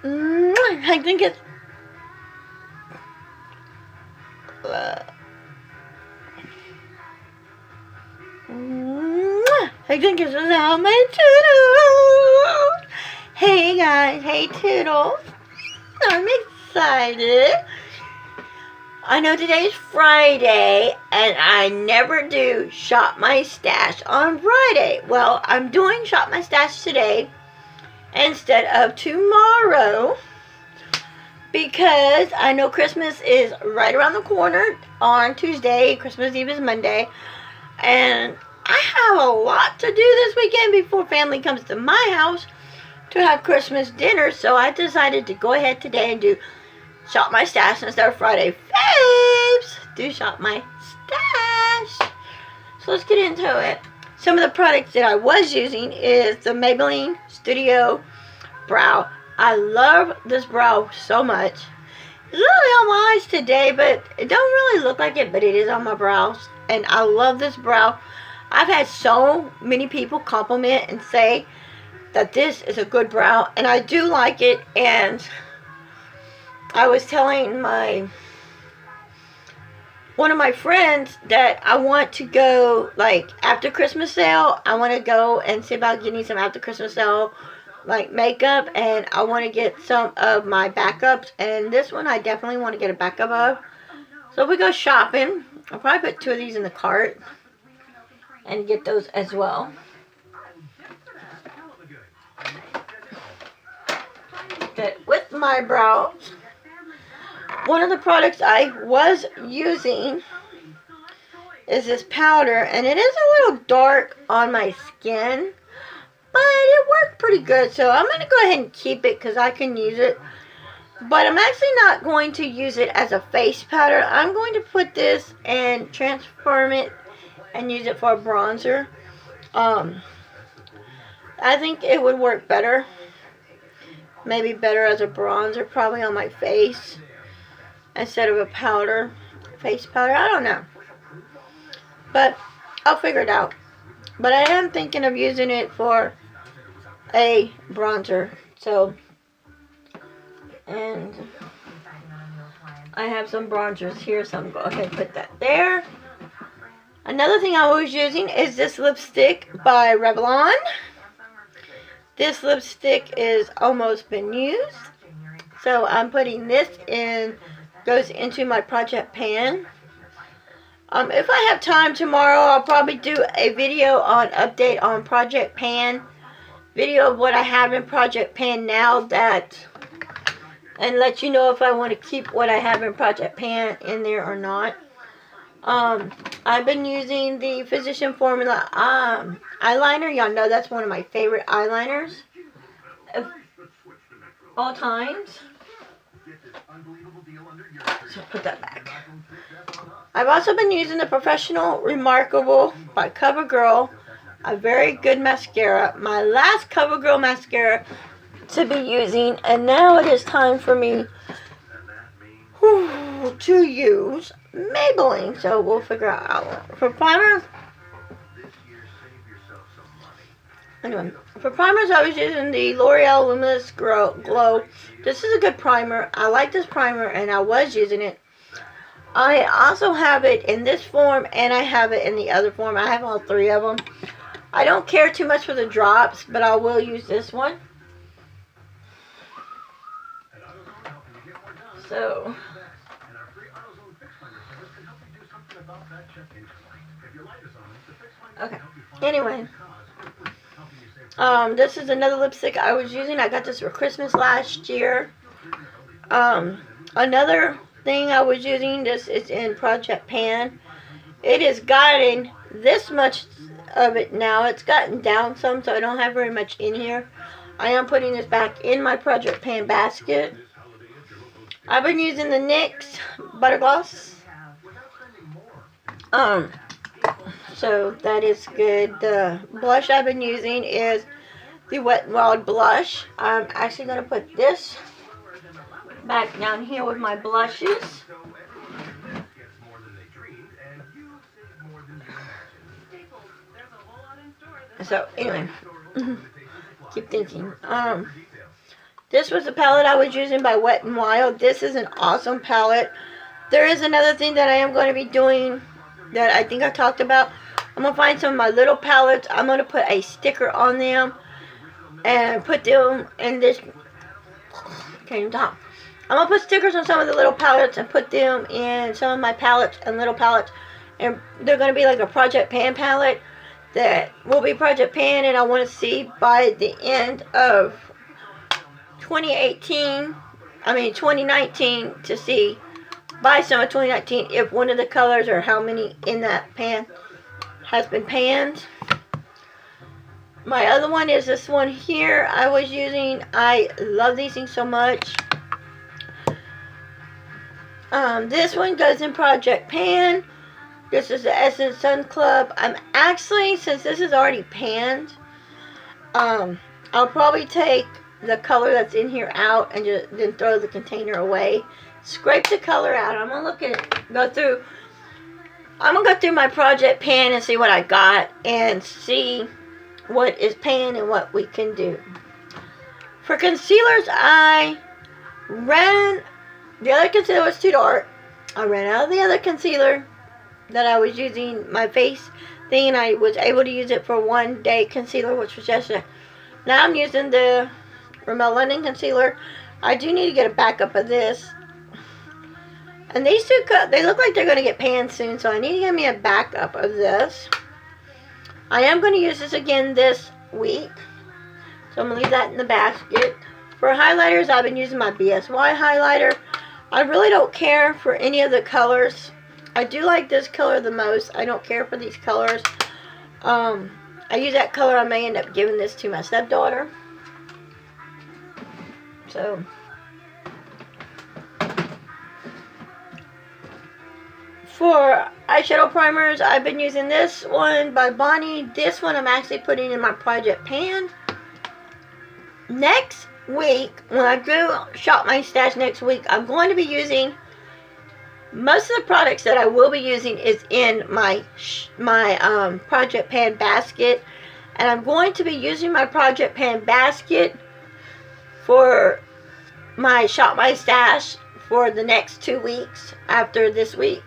I think it's I think it's without my Toodles. Hey guys, hey Toodles. I'm excited. I know today's Friday, and I never do Shop My Stash on Friday. Well, I'm doing Shop My Stash today instead of tomorrow because I know Christmas is right around the corner on Tuesday. Christmas Eve is Monday, and I have a lot to do this weekend before family comes to my house to have Christmas dinner, so I decided to go ahead today and do Shop My Stash instead of Friday Faves. Do Shop My Stash. So let's get into it. Some of the products that I was using is the Maybelline Studio Brow. I love this brow so much. It's really on my eyes today, but it don't really look like it, but it is on my brows. And I love this brow. I've had so many people compliment and say that this is a good brow, and I do like it. And I was telling one of my friends that I want to go, like, after Christmas sale, I want to go and see about getting some after Christmas sale, like, makeup, and I want to get some of my backups, and this one I definitely want to get a backup of. So if we go shopping, I'll probably put 2 of these in the cart and get those as well. Okay, with my brows, one of the products I was using is this powder, and it is a little dark on my skin, but it worked pretty good, so I'm going to go ahead and keep it because I can use it. But I'm actually not going to use it as a face powder. I'm going to put this and transform it and use it for a bronzer. I think it would work better. Maybe better as a bronzer, probably on my face instead of a powder, face powder. I don't know, but I'll figure it out. But I am thinking of using it for a bronzer. So, and I have some bronzers here, so I'm going to put that there. Another thing I was using is this lipstick by Revlon. This lipstick is almost been used, so I'm putting this in, goes into my project pan. If I have time tomorrow, I'll probably do a video on update on Project Pan, video of what I have in Project Pan now, that, and let you know if I want to keep what I have in Project Pan in there or not. I've been using the Physician Formula eyeliner. Y'all know that's one of my favorite eyeliners of all times. So put that back. I've also been using the Professional Remarkable by CoverGirl, a very good mascara. My last CoverGirl mascara to be using, and now it is time for me to use Maybelline. So we'll figure out. For primer, anyway, for primers I was using the L'Oreal Luminous Glow. This is a good primer. I like this primer, and I was using it. I also have it in this form, and I have it in the other form. I have all 3 of them. I don't care too much for the drops, but I will use this one. So, okay. Anyway, this is another lipstick I was using. I got this for Christmas last year. Another thing I was using, this is in Project Pan. It has gotten this much of it now. It's gotten down some, so I don't have very much in here. I am putting this back in my Project Pan basket. I've been using the NYX Butter Gloss. So that is good. The blush I've been using is the Wet n Wild blush. I'm actually going to put this back down here with my blushes. So anyway, keep thinking. This was the palette I was using by Wet n Wild. This is an awesome palette. There is another thing that I am going to be doing that I think I talked about. I'm going to find some of my little palettes. I'm going to put a sticker on them and put them in this. Can't even talk. I'm going to put stickers on some of the little palettes and put them in some of my palettes and little palettes. And they're going to be like a Project Pan palette that will be Project Pan. And I want to see by the end of 2019 to see by summer 2019 if one of the colors or how many in that pan has been panned. My other one is this one here I was using. I love these things so much. This one goes in Project Pan. This is the Essence Sun Club. I'm actually, since this is already panned, I'll probably take the color that's in here out and just then throw the container away. Scrape the color out. I'm gonna look at it, I'm gonna go through my Project Pan and see what I got and see what is pan and what we can do. For concealers, I ran, the other concealer was too dark. I ran out of the other concealer that I was using, my face thing, and I was able to use it for one day concealer, which was yesterday. Now I'm using the Rimmel London concealer. I do need to get a backup of this. And these two, they look like they're going to get panned soon, so I need to get me a backup of this. I am going to use this again this week, so I'm going to leave that in the basket. For highlighters, I've been using my BSY highlighter. I really don't care for any of the colors. I do like this color the most. I don't care for these colors. I use that color. I may end up giving this to my stepdaughter. So, for eyeshadow primers, I've been using this one by Bonnie. This one I'm actually putting in my Project Pan. Next week, when I go shop my stash next week, I'm going to be using, most of the products that I will be using is in my Project Pan basket. And I'm going to be using my Project Pan basket for my shop my stash for the next 2 weeks after this week.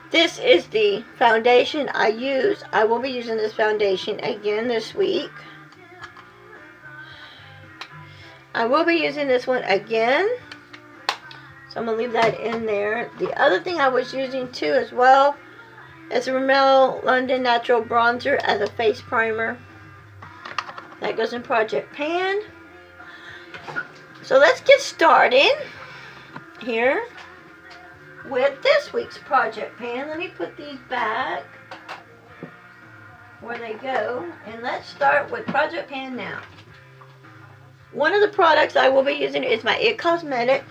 This is the foundation I use. I will be using this foundation again this week. I will be using this one again. So I'm going to leave that in there. The other thing I was using too as well is a Rimmel London Natural Bronzer as a face primer. That goes in Project Pan. So let's get started here with this week's Project Pan. Let me put these back where they go, and let's start with Project Pan now. One of the products I will be using is my IT Cosmetic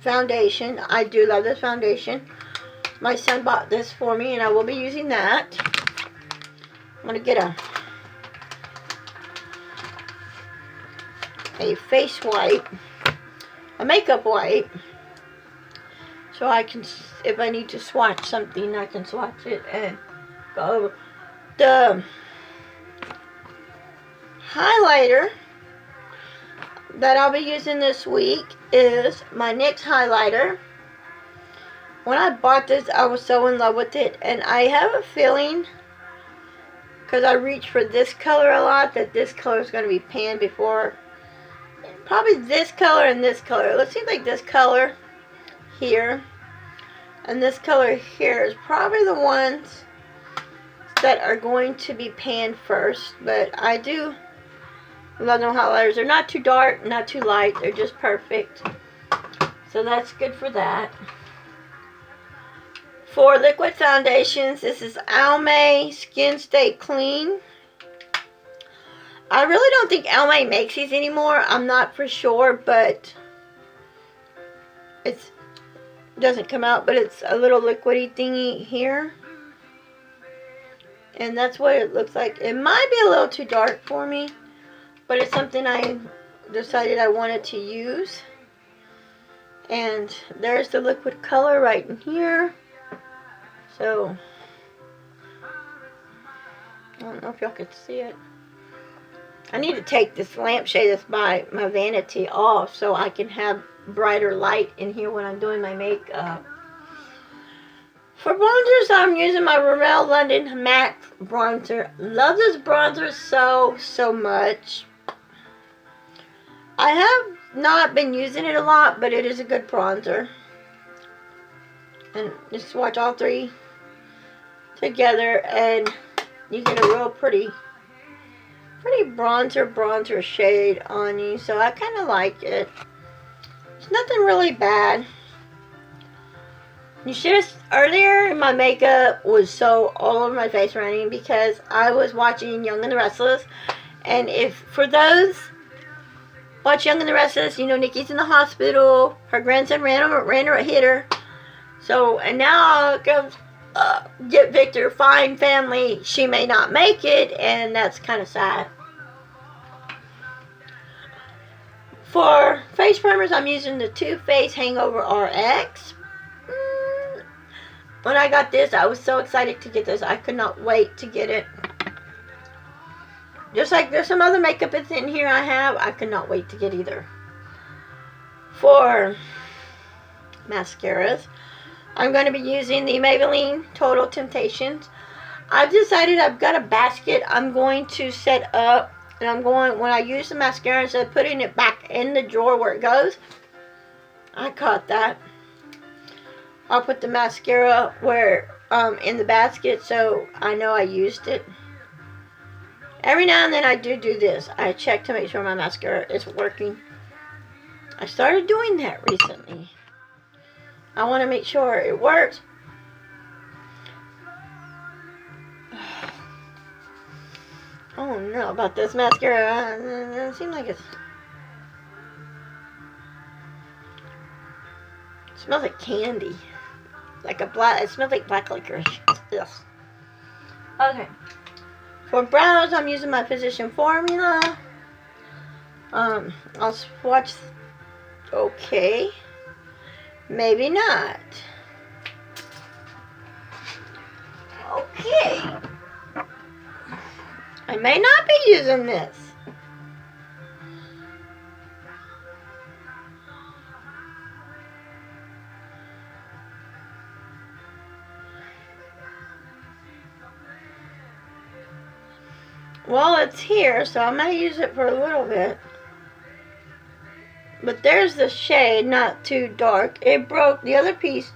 foundation. I do love this foundation. My son bought this for me, and I will be using that. I'm going to get a face wipe, a makeup wipe, so I can, if I need to swatch something, I can swatch it and go over. The highlighter that I'll be using this week is my NYX highlighter. When I bought this, I was so in love with it, and I have a feeling, because I reach for this color a lot, that this color is going to be panned before. Probably this color and this color. Let's see, like this color here and this color here is probably the ones that are going to be panned first. But I do love them highlighters. They're not too dark, not too light. They're just perfect. So that's good for that. For liquid foundations, this is Almay Skin Stay Clean. I really don't think Almay makes these anymore. I'm not for sure, but it doesn't come out, but it's a little liquidy thingy here. And that's what it looks like. It might be a little too dark for me, but it's something I decided I wanted to use. And there's the liquid color right in here. So, I don't know if y'all could see it. I need to take this lampshade that's by my vanity off so I can have brighter light in here when I'm doing my makeup. For bronzers, I'm using my Rimmel London Matte Bronzer. Love this bronzer so much. I have not been using it a lot, but it is a good bronzer. And just watch all three together and you get a real pretty bronzer shade on you. So I kind of like it. It's nothing really bad. You should have, earlier my makeup was so all over my face running because I was watching Young and the Restless. And if, for those watch Young and the Restless, you know Nikki's in the hospital. Her grandson hit her. So, and now comes Get Victor, find family. She may not make it, and that's kind of sad. For face primers, I'm using the Too Faced Hangover RX. When I got this, I was so excited to get this. I could not wait to get it. Just like there's some other makeup that's in here I could not wait to get either. For mascaras, I'm going to be using the Maybelline Total Temptations. I've decided I've got a basket I'm going to set up. And I'm going, when I use the mascara, instead of putting it back in the drawer where it goes, I caught that. I'll put the mascara where in the basket so I know I used it. Every now and then I do this. I check to make sure my mascara is working. I started doing that recently. I want to make sure it works. Oh no, about this mascara. It seems like it smells like candy. Like a black, it smells like black licorice. Ugh. Okay. For brows, I'm using my Physician Formula. I'll swatch. Okay. Maybe not. Okay. I may not be using this. Well, it's here, so I may use it for a little bit. But there's the shade, not too dark. It broke. The other piece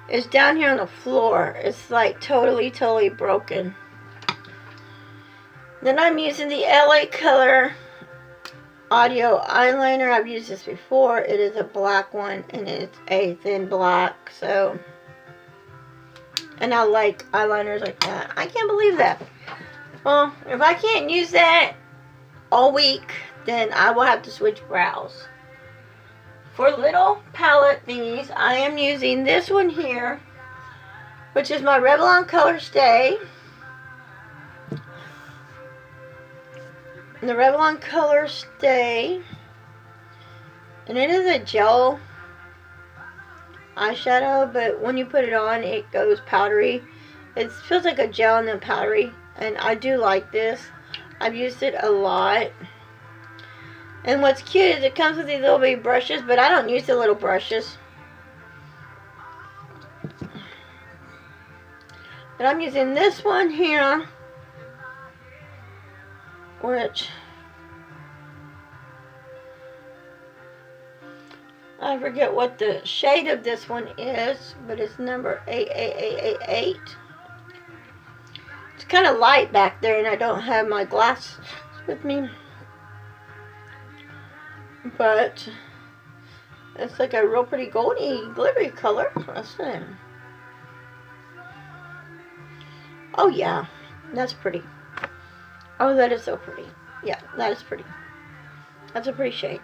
is down here on the floor. It's like totally broken. Then I'm using the LA Color Audio Eyeliner. I've used this before. It is a black one, and it's a thin black. So, and I like eyeliners like that. I can't believe that. Well, if I can't use that all week, then I will have to switch brows. For little palette thingies, I am using this one here, which is my Revlon Color Stay. The Revlon Color Stay, and it is a gel eyeshadow, but when you put it on, it goes powdery. It feels like a gel and then powdery, and I do like this. I've used it a lot. And what's cute is it comes with these little bitty brushes, but I don't use the little brushes. But I'm using this one here, which I forget what the shade of this one is, but it's number 88888. It's kind of light back there, and I don't have my glasses with me. But it's like a real pretty goldy, glittery color. Let's see. Oh yeah, that's pretty. Oh, that is so pretty. Yeah, that is pretty. That's a pretty shade.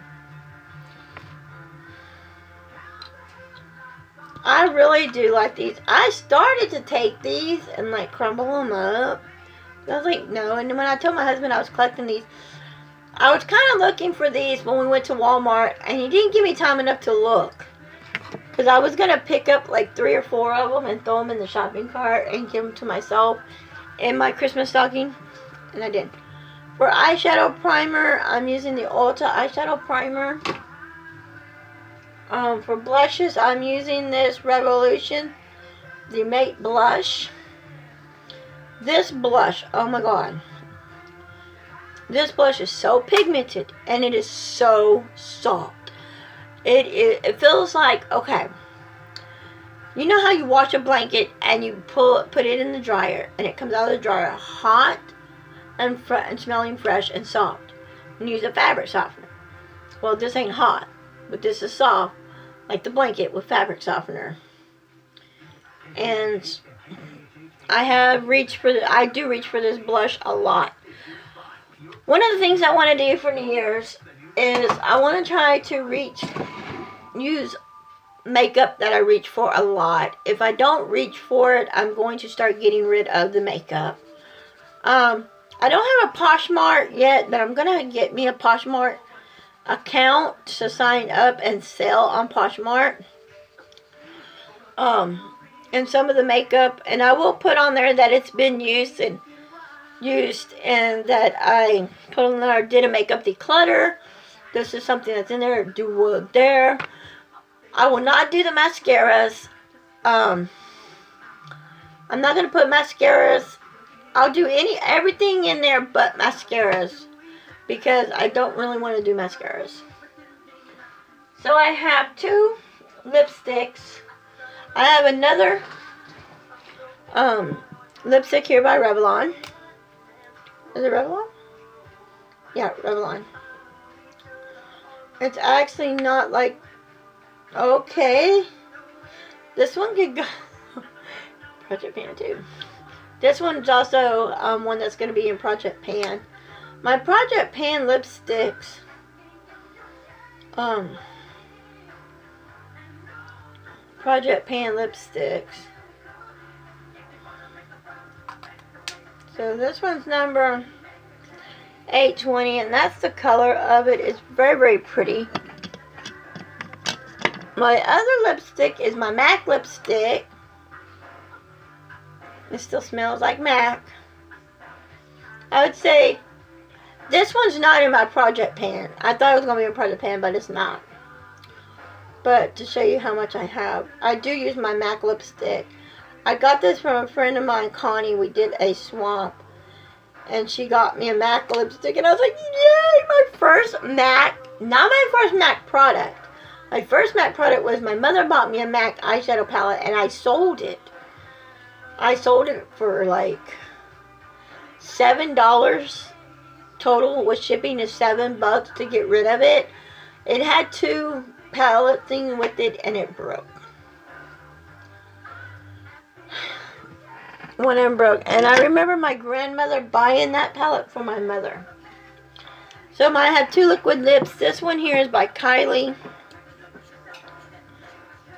I really do like these. I started to take these and like crumble them up. I was like, no. And when I told my husband I was collecting these, I was kind of looking for these when we went to Walmart, and he didn't give me time enough to look. Because I was going to pick up like 3 or 4 of them and throw them in the shopping cart and give them to myself in my Christmas stocking. And I did. For eyeshadow primer, I'm using the Ulta eyeshadow primer. For blushes, I'm using this Revolution, the Matte Blush. This blush, oh my god. This blush is so pigmented and it is so soft. It feels like, okay, you know how you wash a blanket and you put it in the dryer and it comes out of the dryer hot and smelling fresh and soft. And use a fabric softener. Well, this ain't hot, but this is soft, like the blanket with fabric softener. And I do reach for this blush a lot. One of the things I want to do for New Year's is I want to try to use makeup that I reach for a lot. If I don't reach for it, I'm going to start getting rid of the makeup. I don't have a Poshmark yet, but I'm going to get me a Poshmark account to sign up and sell on Poshmark. And some of the makeup, and I will put on there that it's been used and that I put on there, did a makeup declutter. This is something that's in there, do there. I will not do the mascaras. I'm not going to put mascaras. I'll do everything in there but mascaras, because I don't really want to do mascaras. So I have 2 lipsticks. I have another lipstick here by Revlon. Is it Revlon? Yeah, Revlon. It's actually not like, okay. This one could go Project Pan too. This one's also one that's going to be in Project Pan. My Project Pan lipsticks, Project Pan lipsticks. So this one's number 820, and that's the color of it. It's very, very pretty. My other lipstick is my MAC lipstick. It still smells like MAC. I would say this one's not in my Project Pan. I thought it was going to be in Project Pan, but it's not. But to show you how much I have, I do use my MAC lipstick. I got this from a friend of mine, Connie. We did a swap, and she got me a MAC lipstick, and I was like, yay, my first MAC, not my first MAC product. My first MAC product was my mother bought me a MAC eyeshadow palette, and I sold it. I sold it for like $7 total, with shipping is $7 to get rid of it. It had 2 palette things with it, and it broke. One of them broke, and I remember my grandmother buying that palette for my mother. So I have 2 liquid lips. This one here is by Kylie.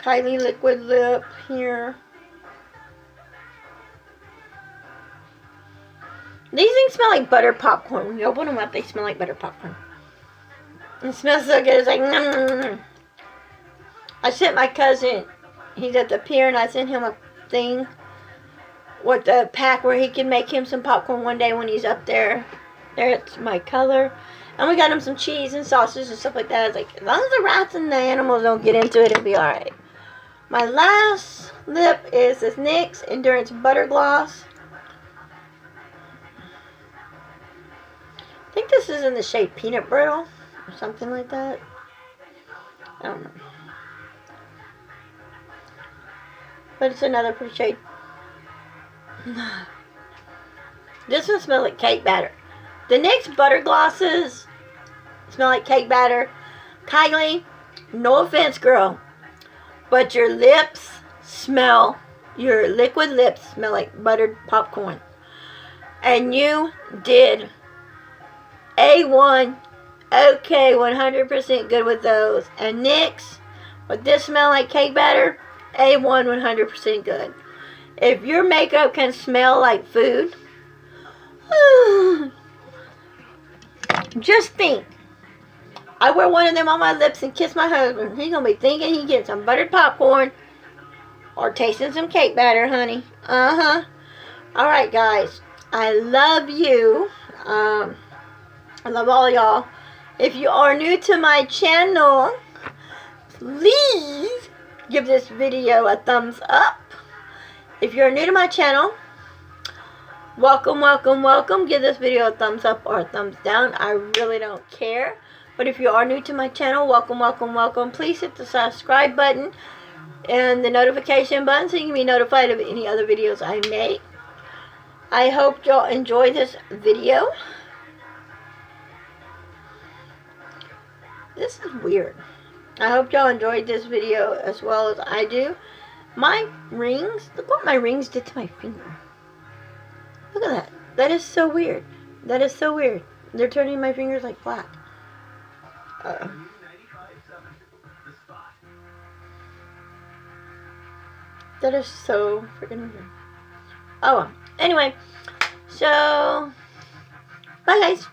Kylie liquid lip here. These things smell like butter popcorn. When you open them up, they smell like butter popcorn. It smells so good. It's like, nom, nom, nom. I sent my cousin, he's at the pier, and I sent him a thing with the pack where he can make him some popcorn one day when he's up there. There's my color. And we got him some cheese and sausage and stuff like that. I was like, as long as the rats and the animals don't get into it, it'll be alright. My last lip is this NYX Endurance Butter Gloss. I think this is in the shade Peanut Brittle or something like that. I don't know. But it's another pretty shade. This one smells like cake batter. The NYX butter glosses smell like cake batter. Kylie, no offense, girl, but your liquid lips smell like buttered popcorn. And you did A1, okay, 100% good with those. And NYX, with this smell like cake batter, A1, 100% good. If your makeup can smell like food, just think. I wear one of them on my lips and kiss my husband. He's going to be thinking he's getting some buttered popcorn or tasting some cake batter, honey. Alright, guys. I love you. I love all y'all. If you are new to my channel, please give this video a thumbs up. If you're new to my channel, welcome, welcome, welcome. Give this video a thumbs up or a thumbs down. I really don't care. But if you are new to my channel, welcome, welcome, welcome. Please hit the subscribe button and the notification button so you can be notified of any other videos I make. I hope y'all enjoy this video. This is weird. I hope y'all enjoyed this video as well as I do. My rings, look what my rings did to my finger. Look at that. That is so weird. That is so weird. They're turning my fingers like black. That is so freaking weird. Oh well. Anyway, so bye guys.